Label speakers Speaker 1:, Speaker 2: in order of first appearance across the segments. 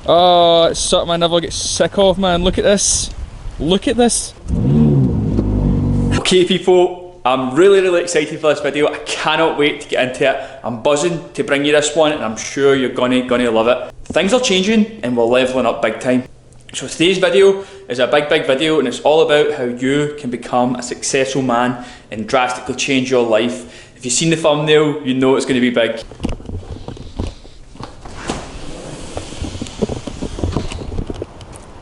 Speaker 1: Oh, it's something I never get sick of, man. Look at this. Look at this. Okay people, I'm really excited for this video. I cannot wait to get into it. I'm buzzing to bring you this one and I'm sure you're gonna love it. Things are changing and we're leveling up big time. So today's video is a big video and it's all about how you can become a successful man and drastically change your life. If you've seen the thumbnail, you know it's going to be big.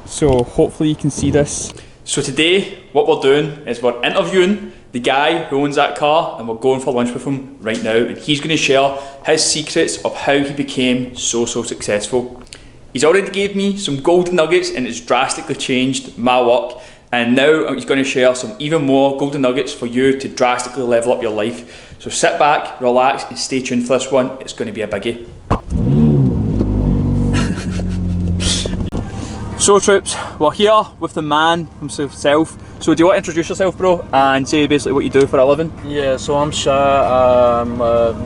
Speaker 1: So hopefully you can see this. So today what we're doing is we're interviewing the guy who owns that car and we're going for lunch with him right now and he's going to share his secrets of how he became so successful. He's already gave me some golden nuggets and it's drastically changed my work, and now he's going to share some even more golden nuggets for you to drastically level up your life. So sit back, relax and stay tuned for this one. It's going to be a biggie. So troops, we're here with the man himself. So do you want to introduce yourself, bro, and say basically what you do for a living?
Speaker 2: Yeah, so I'm Shah. I'm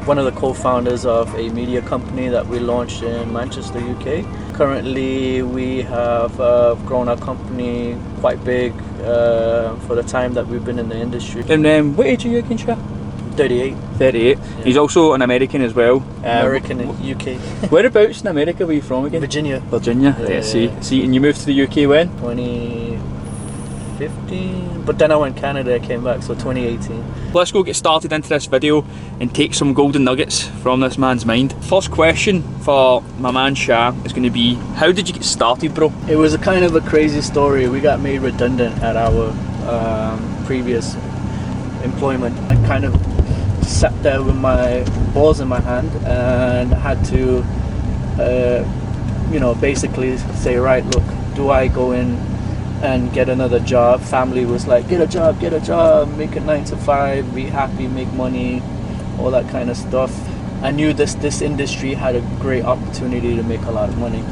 Speaker 2: one of the co-founders of a media company that we launched in Manchester, UK. Currently we have grown our company quite big for the time that we've been in the industry.
Speaker 1: And what age are you again, Shah?
Speaker 2: 38.
Speaker 1: 38. Yeah. He's also an American as well.
Speaker 2: American in UK.
Speaker 1: Whereabouts in America were you from again?
Speaker 2: Virginia.
Speaker 1: Virginia, yeah. See, and you moved to the UK when?
Speaker 2: 2015, but then I went to Canada, I came back, so 2018.
Speaker 1: Let's go get started into this video and take some golden nuggets from this man's mind. First question for my man Shah is going to be, how did you get started, bro?
Speaker 2: It was a kind of a crazy story. We got made redundant at our previous employment. I kind of sat there with my balls in my hand and had to you know, basically say, right, look, do I go in and get another job? Family was like, get a job, make it 9 to 5, be happy, make money, all that kind of stuff. I knew this industry had a great opportunity to make a lot of money.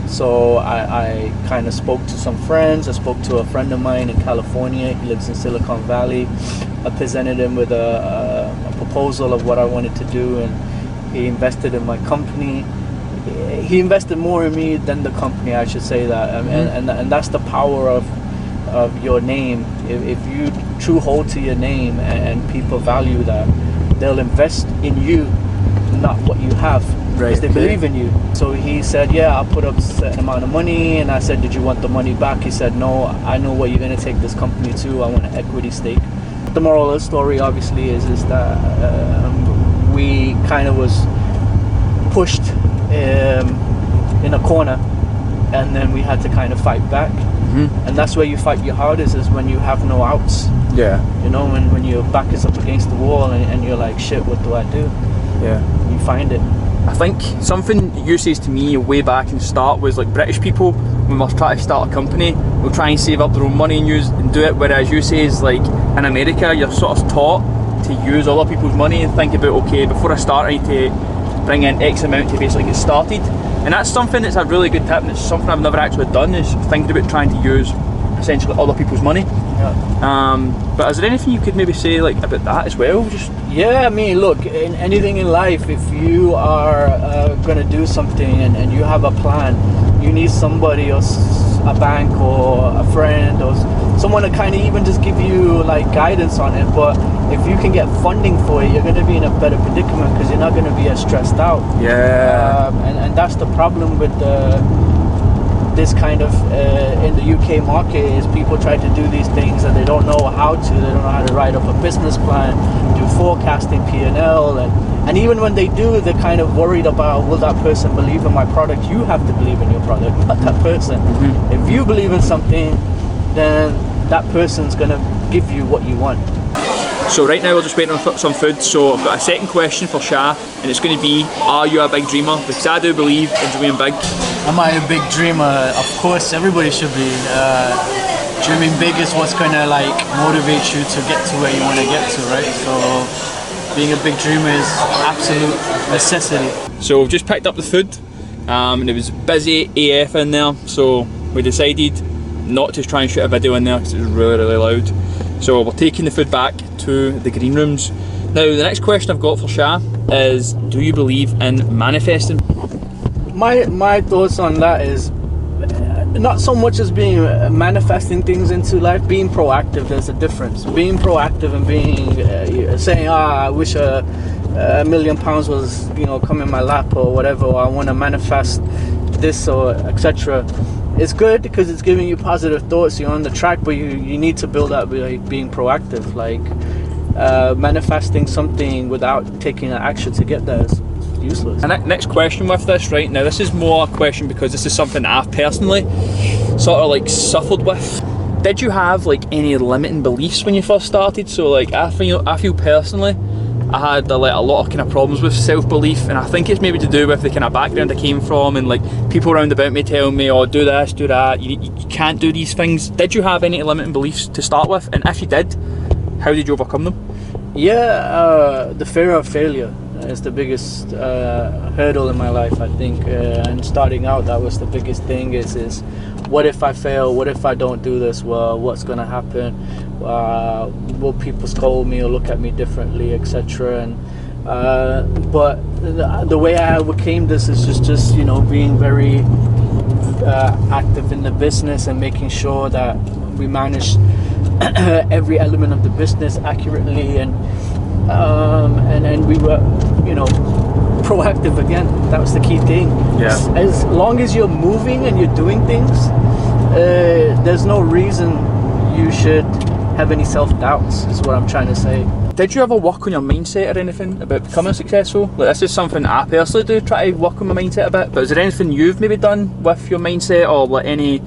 Speaker 2: So I kind of spoke to some friends. I spoke to a friend of mine in California. He lives in Silicon Valley. I presented him with a proposal of what I wanted to do, and he invested in my company. He invested more in me than the company, I should say that. And that's the power of your name. If you true hold to your name and people value that, they'll invest in you, not what you have. Because they believe in you. So he said, yeah, I'll put up a certain amount of money, and I said, did you want the money back? He said, no, I know what you're going to take this company to. I want an equity stake. The moral of the story obviously is that we kind of was pushed in a corner, and then we had to kind of fight back. And that's where you fight your hardest, is when you have no outs. Yeah. You know, when your back is up against the wall and you're like, shit, what do I do? Yeah. You find it.
Speaker 1: I think something you says to me way back in the start was, like, British people, when we're trying to start a company, we'll try and save up their own money and do it, whereas you say is, like, in America you're sort of taught to use other people's money and think about, okay, before I start I need to bring in X amount to basically get started. And that's something that's a really good tip, and it's something I've never actually done, is thinking about trying to use essentially other people's money. Yeah. But is there anything you could maybe say, like, about that as well? Just
Speaker 2: yeah, I mean, look, in anything in life, if you are going to do something and you have a plan, you need somebody else, a bank or a friend or someone to kind of even just give you like guidance on it. But if you can get funding for it, you're going to be in a better predicament because you're not going to be as stressed out. Yeah. And that's the problem with this kind of in the UK market, is people try to do these things and they don't know how to. They don't know how to write up a business plan, do forecasting, P&L, and even when they do, they're kind of worried about, will that person believe in my product? You have to believe in your product, not that person. If you believe in something, then that person's gonna give you what you want.
Speaker 1: So right now we're just waiting on some food, so I've got a second question for Shah, and it's going to be, are you a big dreamer? Because I do believe in dreaming big.
Speaker 2: Am I a big dreamer? Of course, everybody should be. Dreaming big is what's going to like motivate you to get to where you want to get to, right? So being a big dreamer is absolute necessity.
Speaker 1: So we've just picked up the food, and it was busy AF in there, so we decided not to try and shoot a video in there because it was really loud. So we're taking the food back to the green rooms. Now the next question I've got for Shah is, do you believe in manifesting?
Speaker 2: my thoughts on that is not so much as being manifesting things into life. Being proactive, there's a difference. Being proactive and being saying, I wish £1 million was, you know, come in my lap or whatever, or I want to manifest this or etc. It's good because it's giving you positive thoughts. You're on the track, but you need to build up by being proactive, like manifesting something without taking an action to get there is useless.
Speaker 1: And next question with this, right now, this is more a question because this is something that I've personally sort of like suffered with. Did you have like any limiting beliefs when you first started? So like I feel personally I had a lot of kind of problems with self-belief, and I think it's maybe to do with the kind of background I came from, and like people around about me telling me, oh, do this, do that, you can't do these things. Did you have any limiting beliefs to start with? And if you did, how did you overcome them?
Speaker 2: Yeah, the fear of failure is the biggest hurdle in my life, I think. And starting out, that was the biggest thing is what if I fail? What if I don't do this well? What's going to happen? Will people scold me or look at me differently, etc. And but the way I overcame this is just you know, being very active in the business and making sure that we manage every element of the business accurately, and we were, you know, proactive again. That was the key thing.
Speaker 1: Yeah.
Speaker 2: As long as you're moving and you're doing things, there's no reason you should have any self-doubts, is what I'm trying to say.
Speaker 1: Did you ever work on your mindset or anything about becoming successful? Like, this is something I personally do, try to work on my mindset a bit, but is there anything you've maybe done with your mindset, or like any,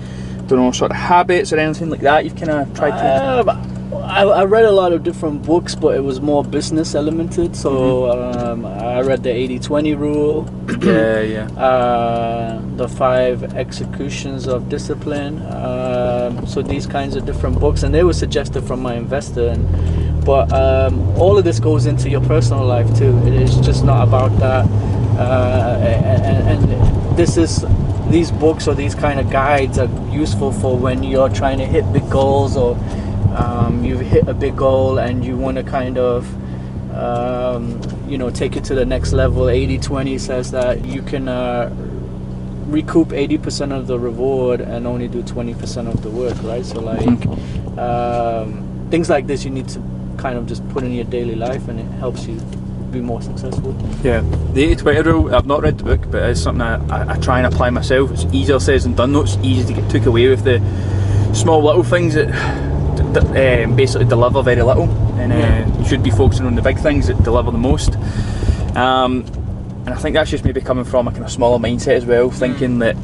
Speaker 1: don't know, sort of habits or anything like that you've kind of tried to?
Speaker 2: I read a lot of different books, but it was more business elemented. So I read the 80-20 rule. The 5 executions of discipline. So these kinds of different books, and they were suggested from my investor. But all of this goes into your personal life too. It is just not about that. And these books or these kind of guides are useful for when you're trying to hit big goals, or you've hit a big goal and you want to kind of you know, take it to the next level. 80-20 says that you can recoup 80% of the reward and only do 20% of the work, right? So like things like this you need to kind of just put in your daily life, and it helps you be more successful. Yeah,
Speaker 1: the 80-20 rule, I've not read the book, but it's something I try and apply myself. It's easier said than done though. It's easy to get took away with the small little things that basically deliver very little, and you should be focusing on the big things that deliver the most. And I think that's just maybe coming from a kind of smaller mindset as well, thinking that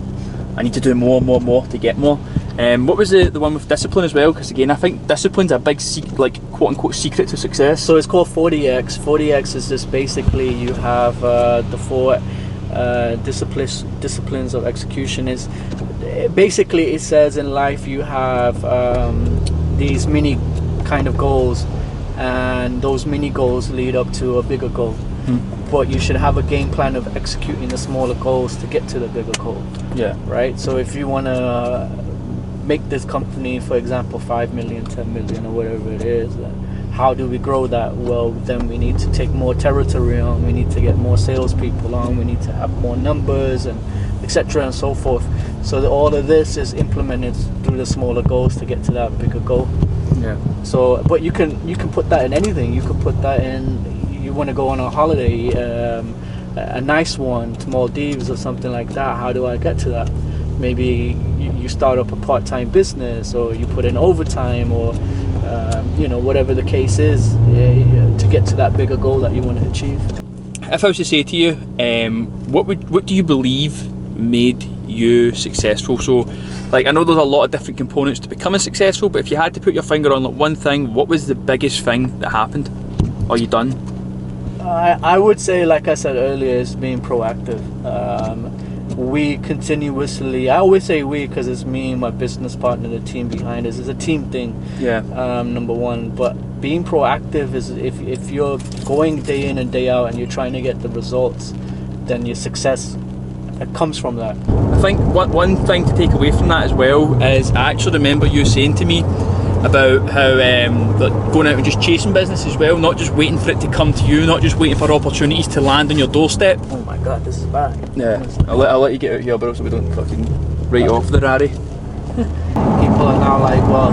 Speaker 1: I need to do more to get more. What was the one with discipline as well? Because again, I think discipline's a big like quote unquote secret to success.
Speaker 2: So it's called 40x. 40x is just basically you have the 4 disciplines of execution. Is basically, it says in life you have these mini kind of goals, and those mini goals lead up to a bigger goal. But you should have a game plan of executing the smaller goals to get to the bigger goal. Yeah. Right? So if you want to make this company, for example, 5 million, 10 million, or whatever it is, how do we grow that? Well, then we need to take more territory on, we need to get more salespeople on, we need to have more numbers, and etc. and so forth. So all of this is implemented through the smaller goals to get to that bigger goal. Yeah. So, but you can put that in anything. You could put that in, you want to go on a holiday, a nice one to Maldives or something like that. How do I get to that? Maybe you start up a part-time business, or you put in overtime, or you know, whatever the case is, to get to that bigger goal that you want to achieve.
Speaker 1: If I was to say to you, what do you believe made you successful? So like, I know there's a lot of different components to becoming successful, but if you had to put your finger on like one thing, what was the biggest thing that happened or you done?
Speaker 2: I would say, like I said earlier, is being proactive. We continuously, I always say we because it's me and my business partner, the team behind us. It's a team thing. Yeah. Number one, but being proactive is, if you're going day in and day out and you're trying to get the results, then your success comes from that.
Speaker 1: I think one thing to take away from that as well is, I actually remember you saying to me about how like going out and just chasing business as well, not just waiting for it to come to you, not just waiting for opportunities to land on your doorstep.
Speaker 2: Oh my god, this is bad.
Speaker 1: Yeah, I'll let you get out here, bro, so we don't fucking write off the Rari.
Speaker 2: People are now like, well,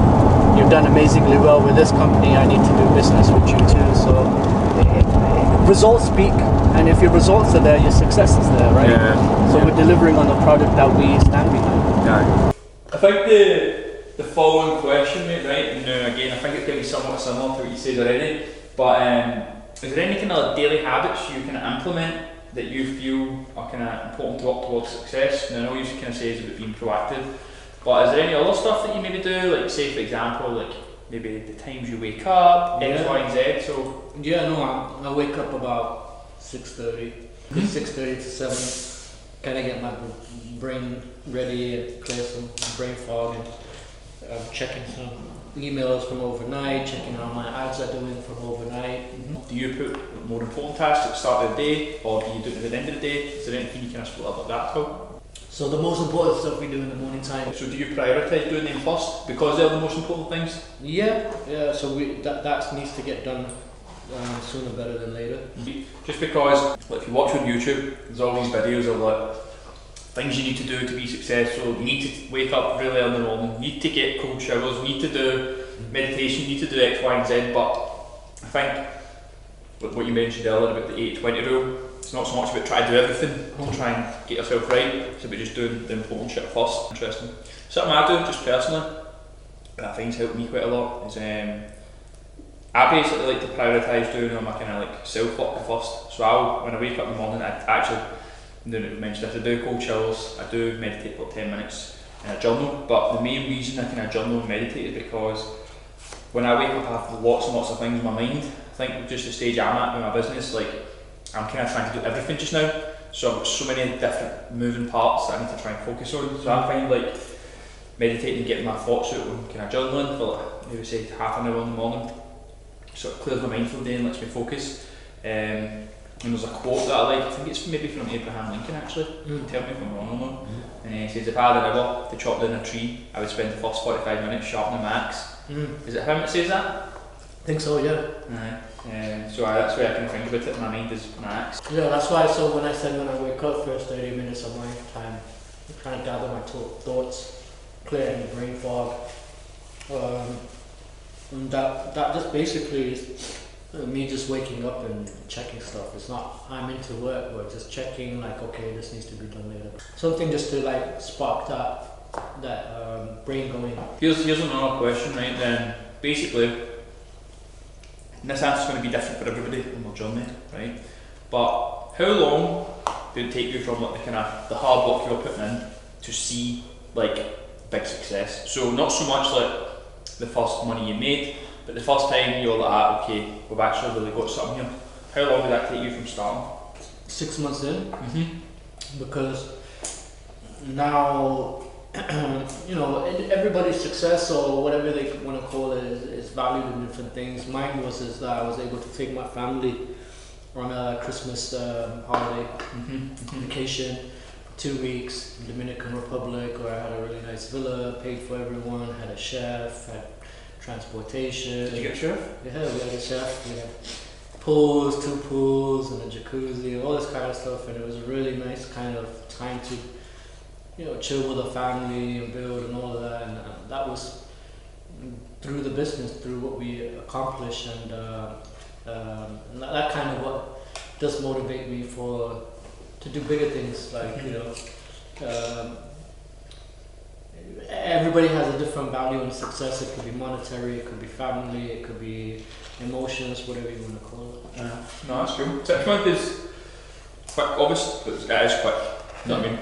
Speaker 2: you've done amazingly well with this company, I need to do business with you too. So results speak, and if your results are there, your success is there, right?
Speaker 1: Yeah.
Speaker 2: So we're delivering on the product that we stand behind.
Speaker 1: Yeah. I think the following question, mate, right? And again, I think it's going to be somewhat similar to what you said already. But is there any kind of daily habits you can implement that you feel are kind of important to work towards success? And I know you kind of say it's about being proactive, but is there any other stuff that you maybe do? Like, say for example, like maybe the times you wake up, X, Y, and Z. So
Speaker 2: yeah, no, I wake up about 6:30, 6:30 to 7. Kind of get my brain ready and clear some brain fog, and checking some emails from overnight, checking how my ads are doing from overnight.
Speaker 1: Do you put more important tasks at the start of the day, or do you do it at the end of the day? Is there anything you can split up like that at all?
Speaker 2: So the most important stuff we do in the morning time.
Speaker 1: So do you prioritise doing them first because they're the most important things?
Speaker 2: Yeah. So that needs to get done sooner better than later.
Speaker 1: Just because, like, if you watch on YouTube, there's all these videos of like things you need to do to be successful. You need to wake up really early in the morning. You need to get cold showers. You need to do meditation. You need to do X, Y, and Z. But I think what you mentioned earlier about the 80-20 rule, it's not so much about trying to do everything to try and get yourself right. It's about just doing the important shit first. Interesting. Something I do just personally, and I think it's helped me quite a lot, is I basically like to prioritise doing all my kind of like self-work first. So when I wake up in the morning, I actually, mentioned this, I do cold showers, I do meditate for 10 minutes, and I journal. But the main reason I kind of journal and meditate is because when I wake up I have lots and lots of things in my mind. I think just the stage I'm at with my business, like I'm kind of trying to do everything just now. So I've got so many different moving parts that I need to try and focus on. So I find like meditating and getting my thoughts out and kind of journaling for like, maybe say half an hour in the morning, sort of clears my mind for the day and lets me focus. And there's a quote that I like, I think it's maybe from Abraham Lincoln actually, tell me if I'm wrong or not. And he says, if I had an hour to chop down a tree, I would spend the first 45 minutes sharpening my axe. Is it him that says that?
Speaker 2: I think so, yeah.
Speaker 1: So that's where I can think about it in my mind, is my axe.
Speaker 2: Yeah, that's why, so when I said when I wake up, first 30 minutes of my time, I'm trying to gather my thoughts, clear any brain fog. And that just basically is me just waking up and checking stuff. It's not I'm into work, but just checking like, okay, this needs to be done later. Something just to like spark that brain going.
Speaker 1: Here's another question, right? Then basically, and this answer's going to be different for everybody on their journey, right? But how long did it take you from like the hard work you were putting in to see like big success? So not so much like the first money you made, but the first time you were like, okay, we've actually really got something here. How long did that take you from starting?
Speaker 2: 6 months in, because now, everybody's success or whatever they want to call it is valued in different things. Mine was is that I was able to take my family on a Christmas holiday vacation, 2 weeks in Dominican Republic, where I had a really nice villa, paid for everyone, had a chef, had transportation.
Speaker 1: Did you get a chef?
Speaker 2: Yeah, we had a chef. We had pools, 2 pools, and a jacuzzi, all this kind of stuff, and it was a really nice kind of time to, chill with the family and build and all of that, and that was through the business, through what we accomplished, and that kind of what does motivate me to do bigger things, like everybody has a different value in success. It could be monetary, it could be family, it could be emotions, whatever you want to call it.
Speaker 1: No, that's cool. 6 months is quick, obviously, it is quick. You know what I mean?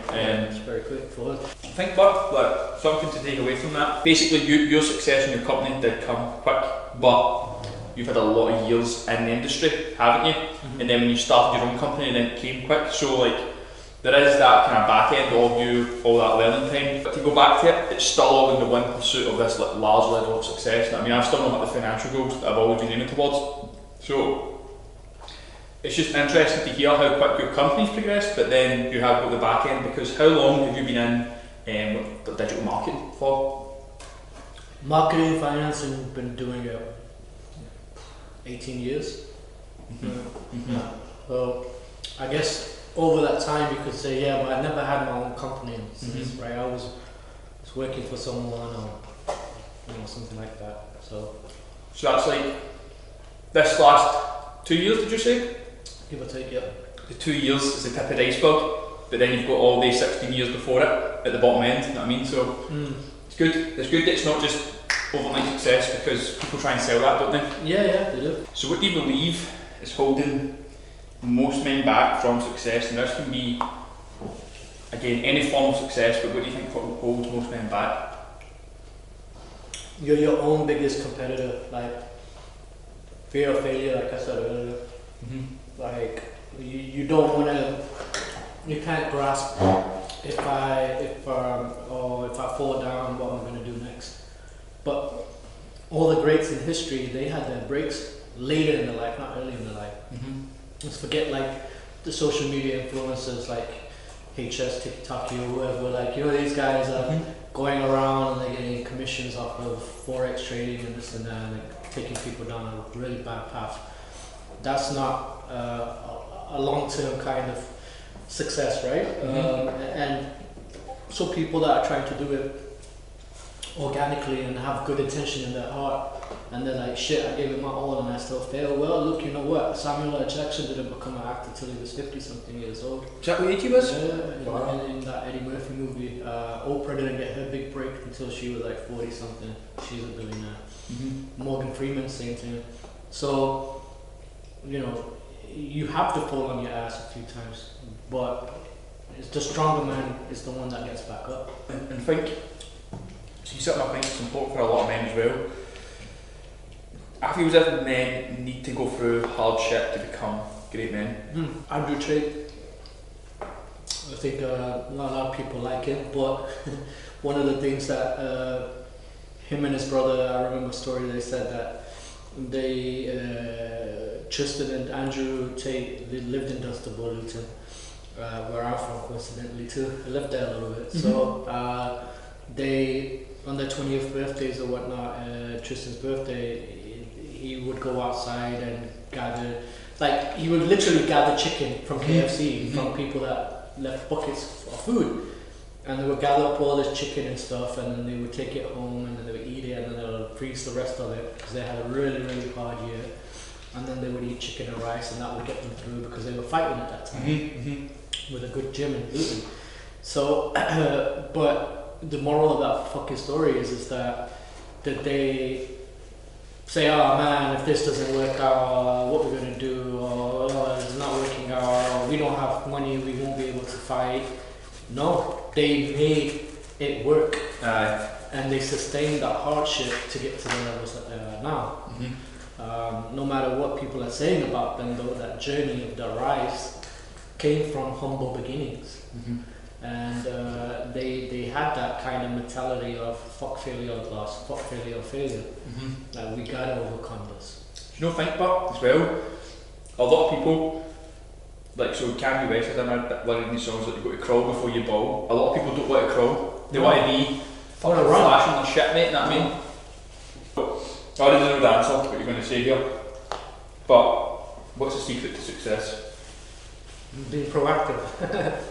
Speaker 2: It's very quick for us.
Speaker 1: I think, but like something to take away from that. Basically, your success in your company did come quick, but you've had a lot of years in the industry, haven't you? And then when you started your own company, then it came quick. So like, there is that kind of back end of you, all that learning time. But to go back to it, it's still all in the one pursuit of this like large level of success. I mean, I've still not hit the financial goals that I've always been aiming towards. So it's just interesting to hear how quick your company's progressed, but then you have got the back end, because how long have you been in digital marketing for?
Speaker 2: Marketing, financing, been doing it 18 years. Yeah. So I guess over that time you could say, yeah, but I never had my own company since, right? I was working for someone or something like that. So
Speaker 1: that's like this last 2 years, did you say?
Speaker 2: give or take, yeah.
Speaker 1: The 2 years is the tip of the iceberg, but then you've got all the 16 years before it at the bottom end, you know what I mean? So it's good. It's good that it's not just overnight success, because people try and sell that, don't they?
Speaker 2: Yeah, they do.
Speaker 1: So what do you believe is holding most men back from success? And this can be, again, any form of success, but what do you think holds most men back?
Speaker 2: You're your own biggest competitor, like fear of failure, like I said earlier. Like you don't want to, you can't grasp if I fall down, what am I going to do next? But all the greats in history, they had their breaks later in their life, not early in their life. Let's forget like the social media influencers like HS, TikTok, or whoever. Like these guys are going around and they're getting commissions off of forex trading and this and that, and like, taking people down a really bad path. That's not a long-term kind of success, right? And so people that are trying to do it organically and have good intention in their heart, and they're like, shit, I gave it my all and I still fail. Well, look, you know what? Samuel L. Jackson didn't become an actor till he was 50-something years old.
Speaker 1: Is that what age he was?
Speaker 2: Yeah, in that Eddie Murphy movie. Oprah didn't get her big break until she was like 40-something. She's a billionaire. Morgan Freeman, same thing. So, you have to fall on your ass a few times, but it's the stronger man is the one that gets back up.
Speaker 1: And think, so you something I think it's important for a lot of men as well. I feel as if men need to go through hardship to become great men.
Speaker 2: Andrew Tate, I think not a lot of people like him, but one of the things that him and his brother, I remember a story, they said that they, Tristan and Andrew Tate, they lived in Dunstable, Luton, where I'm from coincidentally too. I lived there a little bit. So they, on their 20th birthdays or whatnot, Tristan's birthday, he would go outside and gather, like he would literally gather chicken from KFC from people that left buckets of food, and they would gather up all this chicken and stuff, and then they would take it home and then they would eat it, and then they would freeze the rest of it because they had a really, really hard year, and then they would eat chicken and rice, and that would get them through because they were fighting at that time with a good gym in Luton. So, but the moral of that fucking story is that they say, oh man, if this doesn't work out, what we're going to do, or oh, it's not working out, or we don't have money, we won't be able to fight. No, they made it work. And they sustained that hardship to get to the levels that they are now. No matter what people are saying about them, though, that journey of their rise came from humble beginnings. And they had that kind of mentality of fuck failure or loss, fuck failure or failure. Like we gotta overcome this.
Speaker 1: Do you know, think back as well, a lot of people, like so Kanye West, I don't know, one of these songs that you've got to crawl before you ball. A lot of people don't want to crawl, they want to be fucking flashing their shit, mate, you know what I mean? I already know the answer, what you're going to say here, but what's the secret to success?
Speaker 2: Being proactive.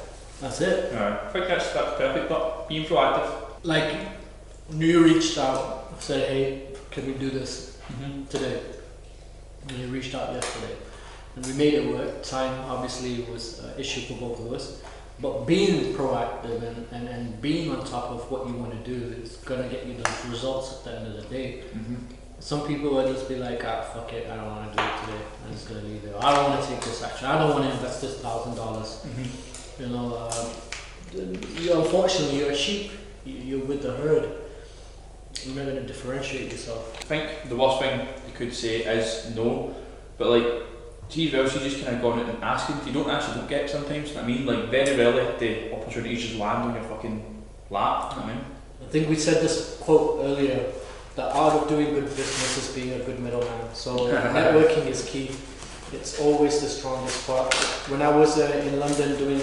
Speaker 2: That's it.
Speaker 1: I think that's perfect, but being proactive.
Speaker 2: Like, you reached out, said, hey, can we do this today? And you reached out yesterday. And we made it work. Time obviously was an issue for both of us. But being proactive and being on top of what you want to do is going to get you those results at the end of the day. Some people will just be like, ah, fuck it, I don't want to do it today. I'm just going to leave it. I don't want to take this action. I don't want to invest this $1,000. You know, unfortunately, you're a sheep. You're with the herd. You're not going to differentiate yourself.
Speaker 1: I think the worst thing you could say is no, but like, see, well, so you just kind of gone out and asking. If you don't ask, you don't get sometimes. You know what I mean, like very rarely the opportunities just land on your fucking lap. You know what I mean? I
Speaker 2: think we said this quote earlier. The art of doing good business is being a good middleman. So networking is key. It's always the strongest part. When I was in London doing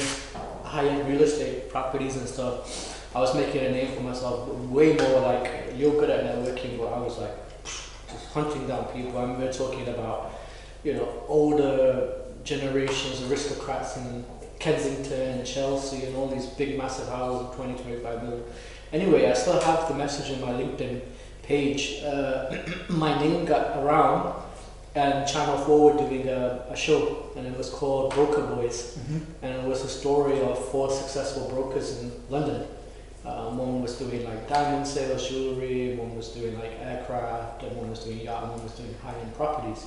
Speaker 2: high-end real estate properties and stuff, I was making a name for myself, way more like, you're good at networking, but I was like just hunting down people. I remember talking about, you know, older generations, aristocrats in Kensington, Chelsea, and all these big massive houses of 20, 25 million. Anyway, I still have the message on my LinkedIn page. My name got around, and Channel 4 were doing a show, and it was called Broker Boys, and it was a story of 4 successful brokers in London. One was doing like diamond sales, jewelry, one was doing like aircraft, and one was doing yacht, and one was doing high-end properties.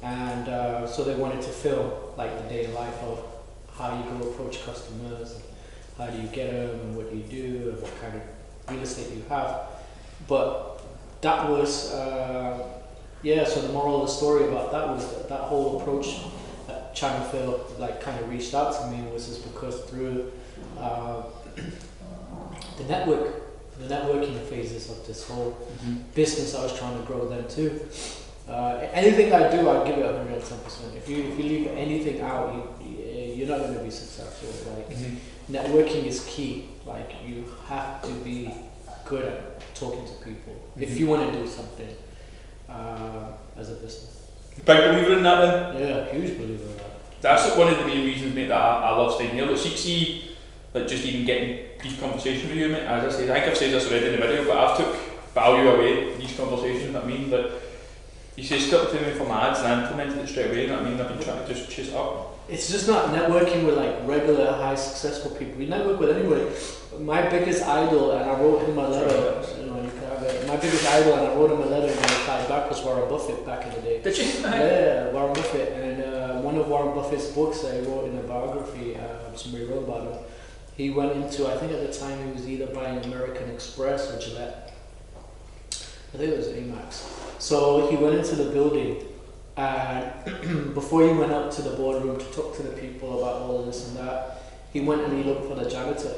Speaker 2: And so they wanted to film like the day life of how you go approach customers, and how do you get them, and what do you do, and what kind of real estate you have. But that was, yeah, so the moral of the story about that was that whole approach that Channel 4 like kind of reached out to me was just because through the networking phases of this whole business I was trying to grow then too. Anything I do, I give it 110%. If you leave anything out, you're not going to be successful. Like networking is key. Like you have to be good at talking to people if you want to do something as a business.
Speaker 1: Big believer in that then?
Speaker 2: Yeah, huge believer in that.
Speaker 1: That's one of the main reasons, mate, that I love staying here. Like, see, like just even getting these conversations with you, mate. As I said, I think I've said this already in the video, but I've took value away in these conversations. You know what I mean? Like, you say stuff to me from ads, and I implemented it straight away. You know what I mean? I've been trying to just chase it up.
Speaker 2: It's just not networking with like regular high successful people. We network with anybody. My biggest idol, and I wrote him a letter. You know, you can have it. My biggest idol, and I wrote him a letter and he replied back, was Warren Buffett back in the day.
Speaker 1: Did you?
Speaker 2: Yeah, Warren Buffett. And one of Warren Buffett's books that he wrote in a biography, somebody wrote about him. He went into, I think at the time he was either buying American Express or Gillette. I think it was Amex. So he went into the building, and before he went up to the boardroom to talk to the people about all of this and that, he went and he looked for the janitor.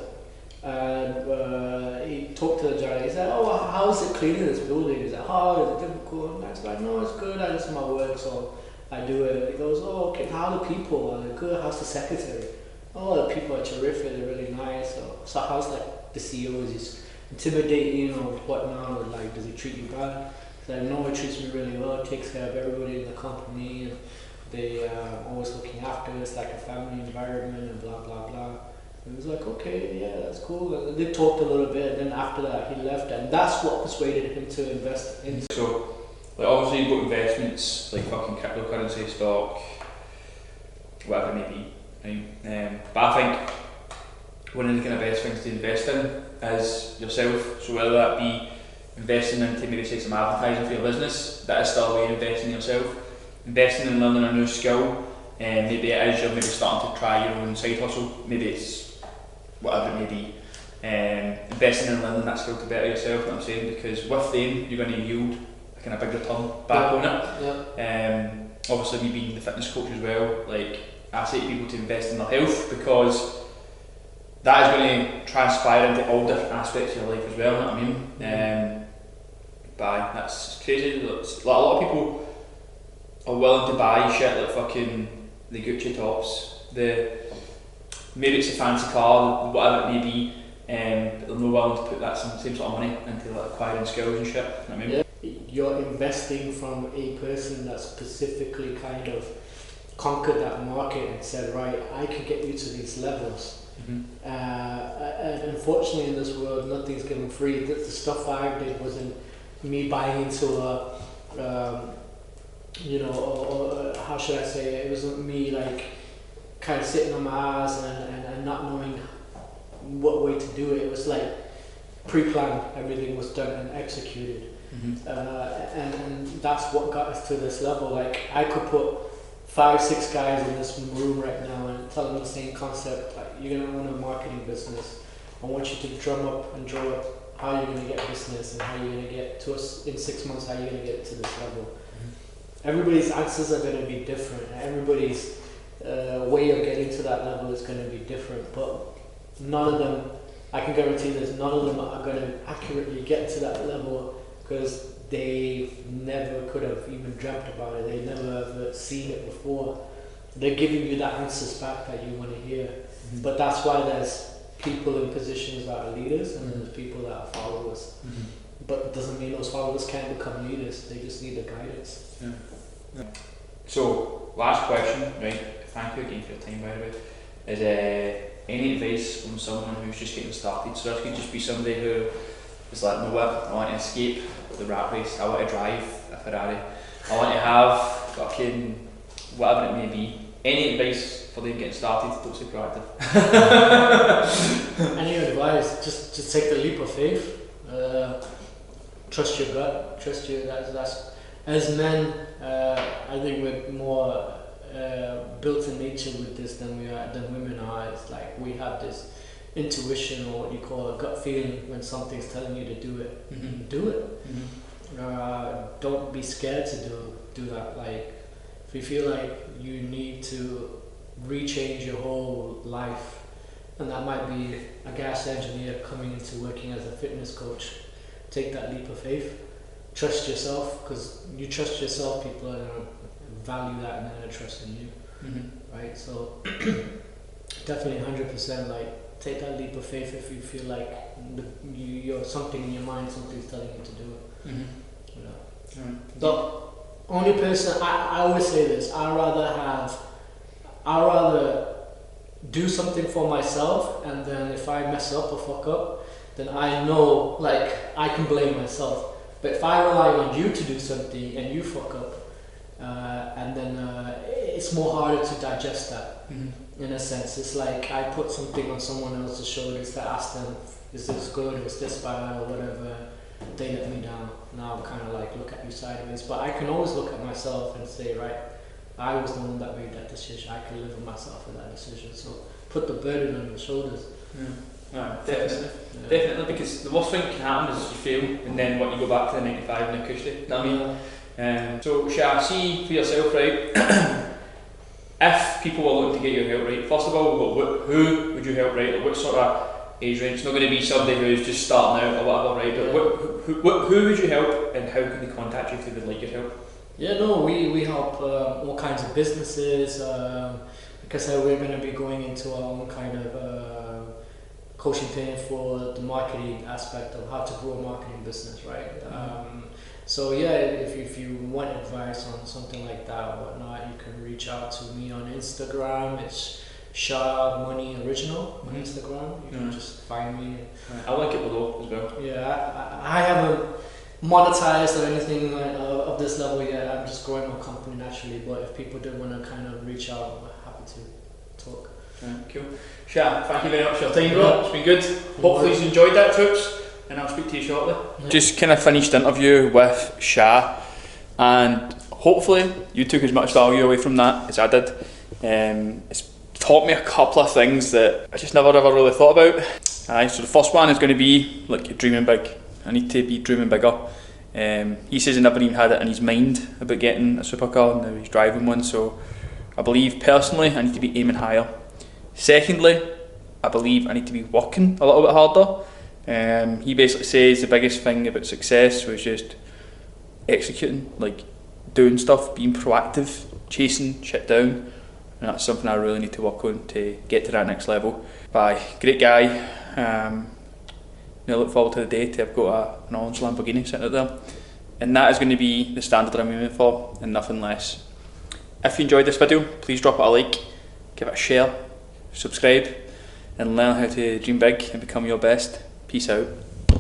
Speaker 2: And he talked to the janitor. He said, "Oh, how's it cleaning this building?" He's like, "Oh, is it difficult?" And I was like, "No, it's good. I just my work, so I do it." He goes, "Oh, okay. How are the people? Are they good? How's the secretary?" "Oh, the people are terrific. They're really nice." So how's like the CEO? Is he intimidating or whatnot? Or like, does he treat you bad? He's like, "No, he treats me really well. Takes care of everybody in the company, and they always looking after us like a family environment and blah blah blah." And he was like, "Okay, yeah, that's cool." And they talked a little bit, and then after that he left, and that's what persuaded him to invest in.
Speaker 1: So, like obviously you've got investments like fucking cryptocurrency, stock, whatever it may be. Right? But I think one of the kind of best things to invest in is yourself. So whether that be investing into maybe say some advertising for your business, that is still a way of investing in yourself. Investing in learning a new skill, and maybe it is you're maybe starting to try your own side hustle. Maybe it's whatever it may be. Investing in learning that skill to better yourself. You know what I'm saying? Because with them you're going to yield a kind of big return back on it.
Speaker 2: Yeah.
Speaker 1: Obviously me being the fitness coach as well, like I say to people to invest in their health, because that is going to transpire into all different aspects of your life as well, you know what I mean? But that's crazy. Like, a lot of people are willing to buy shit like fucking the Gucci tops, maybe it's a fancy car, whatever it may be, but they're not willing to put that same sort of money into like acquiring skills and shit, you know what I mean?
Speaker 2: Yeah. You're investing from a person that specifically kind of conquered that market and said, right, I can get you to these levels. And unfortunately in this world nothing's given free. The stuff I did wasn't me buying into a or how should I say it, wasn't me like kind of sitting on my ass and not knowing what way to do it. It was like pre-planned, everything was done and executed. And that's what got us to this level. Like I could put 5-6 guys in this room right now and tell them the same concept. Like, you're gonna own a marketing business. I want you to drum up and draw up how you're gonna get business and how you're gonna get to us in 6 months. How you're gonna get to this level. Everybody's answers are gonna be different. Everybody's way of getting to that level is gonna be different. But none of them, I can guarantee this, none of them are gonna accurately get to that level because they never could have even dreamt about it. They never have seen it before. They're giving you the answers back that you want to hear. But that's why there's people in positions that are leaders, and then there's people that are followers. But it doesn't mean those followers can't become leaders. They just need the guidance.
Speaker 1: So, last question, right? Thank you again for your time, by the way. Is any advice from someone who's just getting started? So this could just be somebody who is like, no, what, I want to escape the rat race. I want to drive a Ferrari. I want to have fucking whatever it may be. Any advice for them getting started? Don't say proactive.
Speaker 2: Any advice? Just take the leap of faith. Trust your gut. Trust your that's as men. I think we're more built in nature with this than women are. It's like we have this intuition, or what you call a gut feeling, when something's telling you to do it. Do it. Don't be scared to do that. Like, if you feel like you need to rechange your whole life, and that might be a gas engineer coming into working as a fitness coach, take that leap of faith. Trust yourself, because you trust yourself, people are going to value that and they're going to trust in you. Right? So definitely 100%, like, take that leap of faith if you feel like you're something in your mind, something's telling you to do it. You know? The only person, I always say this, I'd rather do something for myself, and then if I mess up or fuck up, then I know, like, I can blame myself. But if I rely on you to do something and you fuck up, and then it's more harder to digest that. In a sense, it's like I put something on someone else's shoulders to ask them, is this good, is this bad, or whatever. They let me down. Now I'm kind of like, look at you sideways. But I can always look at myself and say, right, I was the one that made that decision. I can live with myself in that decision. So put the burden on your shoulders.
Speaker 1: Definitely. Definitely, because the worst thing can happen is you fail, and then what, you go back to the 95 in a cushy. You know what I mean? So, Shah, see for yourself, right? If people were looking to get your help, right? First of all, who would you help, right? Like, what sort of age range? It's not going to be somebody who's just starting out or whatever, right? But who would you help, and how can they contact you if they would like your help?
Speaker 2: Yeah, no, we help all kinds of businesses. Like I said, we're going to be going into our own kind of coaching training for the marketing aspect of how to grow a marketing business, right? So yeah, if you want advice on something like that or whatnot, you can reach out to me on Instagram. It's Shah Money Original on Instagram. You can just find me.
Speaker 1: I'll link it below as well.
Speaker 2: Yeah, I haven't monetized or anything of this level yet. I'm just growing my company naturally. But if people do want to kind of reach out, I'm happy to talk.
Speaker 1: Cool. Shah, thank you very much for your time, bro. It's been good. Hopefully you enjoyed that, troops, and I'll speak to you shortly. Just kind of finished the interview with Shah, and hopefully you took as much value away from that as I did. It's taught me a couple of things that I just never ever really thought about. So the first one is going to be, like, you're dreaming big. I need to be dreaming bigger. He says he never even had it in his mind about getting a supercar, and now he's driving one, so I believe personally I need to be aiming higher. Secondly, I believe I need to be working a little bit harder. He basically says the biggest thing about success was just executing, like doing stuff, being proactive, chasing shit down, and that's something I really need to work on to get to that next level. Bye, great guy. I look forward to the day I've got an orange Lamborghini sitting out there, and that is going to be the standard I'm aiming for, and nothing less. If you enjoyed this video, please drop it a like, give it a share, subscribe, and learn how to dream big and become your best. Peace out.